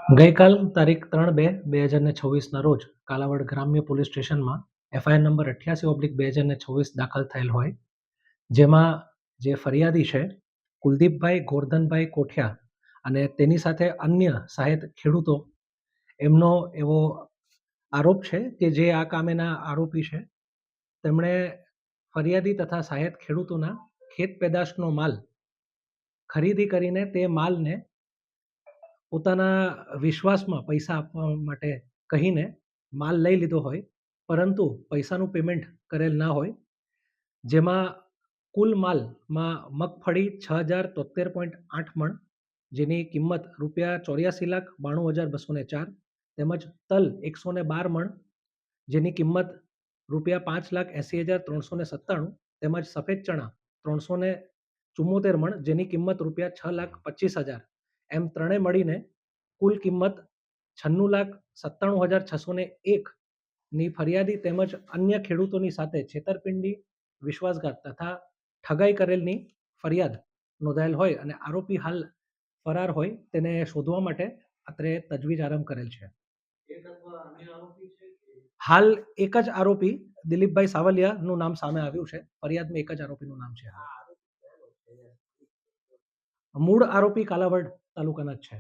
ગઈકાલ તારીખ 3/2/2026ના રોજ કાલાવડ ગ્રામ્ય પોલીસ સ્ટેશનમાં એફઆઈઆર નંબર 88/2026 દાખલ થયેલ હોય, જેમાં જે ફરિયાદી છે કુલદીપભાઈ ગોરધનભાઈ કોઠિયા અને તેની સાથે અન્ય સહાયક ખેડૂતો એમનો એવો આરોપ છે કે જે આ કામેના આરોપી છે તેમણે ફરિયાદી તથા સહાયક ખેડૂતોના ખેત પેદાશનો માલ ખરીદી કરીને તે માલને પોતાના વિશ્વાસમાં પૈસા આપવા માટે કહીને માલ લઈ લીધો હોય, પરંતુ પૈસાનું પેમેન્ટ કરેલ ના હોય, જેમાં કુલ માલમાં મગફળી 6073.8 મણ, જેની કિંમત ₹84,92,204, તેમજ તલ 112 મણ, જેની કિંમત ₹5,80,397, તેમજ સફેદ ચણા 374 મણ, જેની કિંમત ₹6,25,000, એમ ત્રણે મળીને કુલ કિંમત 96,97,601 ની ફરિયાદી તેમજ અન્ય ખેડૂતોની સાથે છેતરપિંડી, વિશ્વાસઘાત તથા ઠગાઈ કરેલની ફરિયાદ નોંધાયેલ હોય અને આરોપી હાલ ફરાર હોય તેને શોધવા માટે અત્રે તજવીજ આરંભ કરેલ છે. હાલ એક જ આરોપી દિલીપભાઈ સાવલિયાનું નામ સામે આવ્યું છે. ફરિયાદમાં એક જ આરોપીનું નામ છે. મૂળ આરોપી કાલાવડ તાલુકાના જ છે.